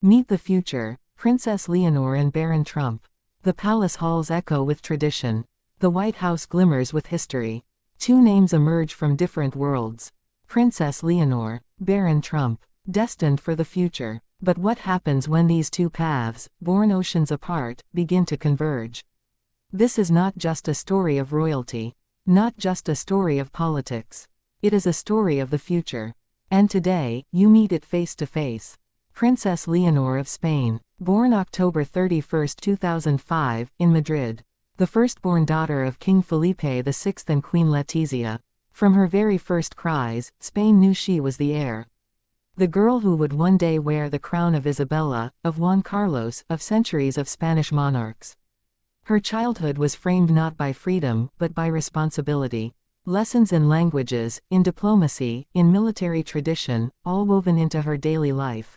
Meet the future, Princess Leonor and Baron Trump. The palace halls echo with tradition. The White House glimmers with history. Two names emerge from different worlds. Princess Leonor, Baron Trump, destined for the future. But what happens when these two paths, born oceans apart, begin to converge? This is not just a story of royalty. Not just a story of politics. It is a story of the future. And today, you meet it face to face. Princess Leonor of Spain, born October 31, 2005, in Madrid. The firstborn daughter of King Felipe VI and Queen Letizia. From her very first cries, Spain knew she was the heir. The girl who would one day wear the crown of Isabella, of Juan Carlos, of centuries of Spanish monarchs. Her childhood was framed not by freedom, but by responsibility. Lessons in languages, in diplomacy, in military tradition, all woven into her daily life.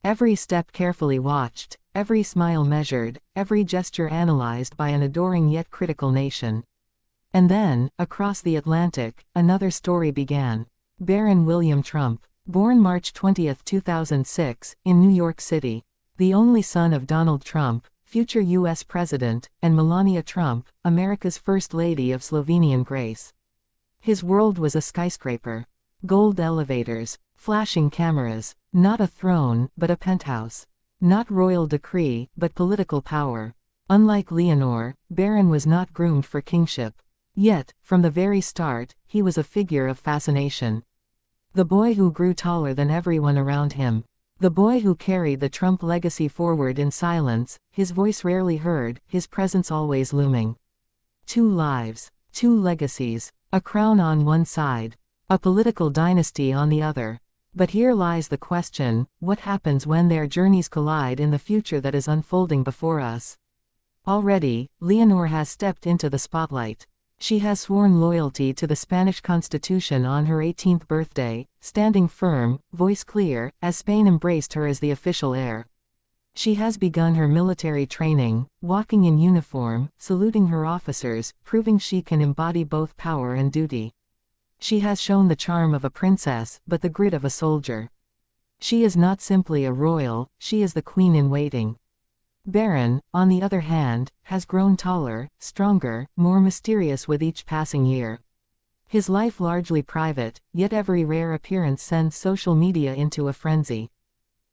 Every step carefully watched, every smile measured, every gesture analyzed by an adoring yet critical nation. And then, across the Atlantic, another story began. Baron William Trump, born March 20, 2006, in New York City. The only son of Donald Trump, future U.S. President, and Melania Trump, America's First Lady of Slovenian grace. His world was a skyscraper. Gold elevators, flashing cameras, not a throne, but a penthouse. Not royal decree, but political power. Unlike Leonor, Baron was not groomed for kingship. Yet, from the very start, he was a figure of fascination. The boy who grew taller than everyone around him. The boy who carried the Trump legacy forward in silence, his voice rarely heard, his presence always looming. Two lives, two legacies, a crown on one side, a political dynasty on the other. But here lies the question, what happens when their journeys collide in the future that is unfolding before us? Already, Leonor has stepped into the spotlight. She has sworn loyalty to the Spanish Constitution on her 18th birthday, standing firm, voice clear, as Spain embraced her as the official heir. She has begun her military training, walking in uniform, saluting her officers, proving she can embody both power and duty. She has shown the charm of a princess, but the grit of a soldier. She is not simply a royal, she is the queen in waiting. Baron, on the other hand, has grown taller, stronger, more mysterious with each passing year. His life largely private, yet every rare appearance sends social media into a frenzy.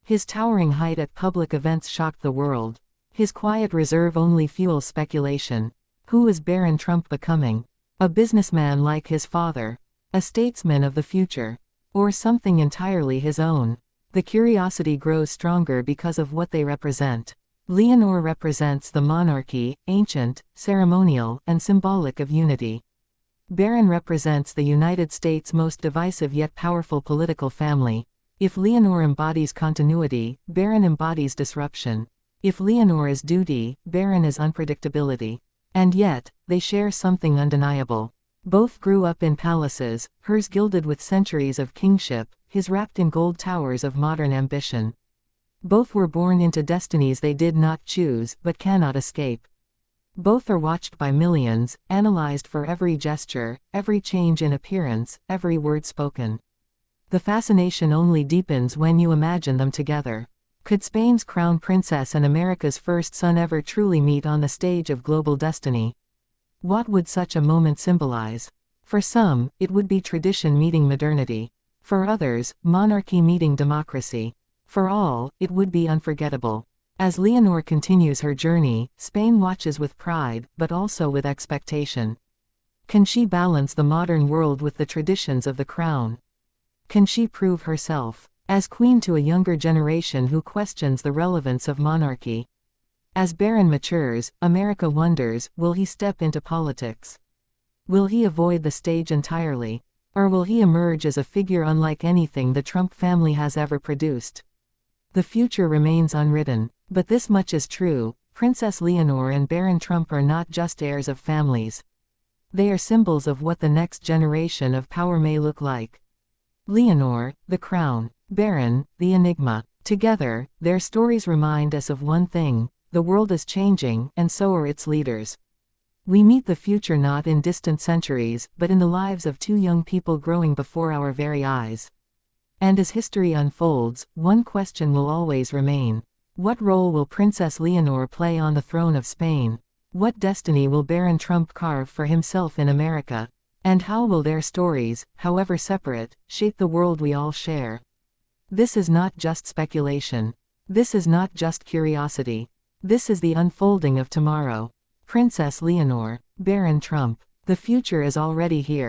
His towering height at public events shocked the world. His quiet reserve only fuels speculation. Who is Baron Trump becoming? A businessman like his father? A statesman of the future? Or something entirely his own? The curiosity grows stronger because of what they represent. Leonor represents the monarchy, ancient, ceremonial, and symbolic of unity. Baron represents the United States' most divisive yet powerful political family. If Leonor embodies continuity, Baron embodies disruption. If Leonor is duty, Baron is unpredictability. And yet, they share something undeniable. Both grew up in palaces, hers gilded with centuries of kingship, his wrapped in gold towers of modern ambition. Both were born into destinies they did not choose but cannot escape. Both are watched by millions, analyzed for every gesture, every change in appearance, every word spoken. The fascination only deepens when you imagine them together. Could Spain's crown princess and America's first son ever truly meet on the stage of global destiny? What would such a moment symbolize? For some, it would be tradition meeting modernity. For others, monarchy meeting democracy. For all, it would be unforgettable. As Leonor continues her journey, Spain watches with pride, but also with expectation. Can she balance the modern world with the traditions of the crown? Can she prove herself as queen to a younger generation who questions the relevance of monarchy? As Baron matures, America wonders, will he step into politics? Will he avoid the stage entirely? Or will he emerge as a figure unlike anything the Trump family has ever produced? The future remains unwritten. But this much is true, Princess Leonor and Baron Trump are not just heirs of families. They are symbols of what the next generation of power may look like. Leonor, the crown. Baron, the enigma. Together, their stories remind us of one thing: the world is changing, and so are its leaders. We meet the future not in distant centuries, but in the lives of two young people growing before our very eyes. And as history unfolds, one question will always remain. What role will Princess Leonor play on the throne of Spain? What destiny will Baron Trump carve for himself in America? And how will their stories, however separate, shape the world we all share? This is not just speculation. This is not just curiosity. This is the unfolding of tomorrow. Princess Leonor, Baron Trump. The future is already here.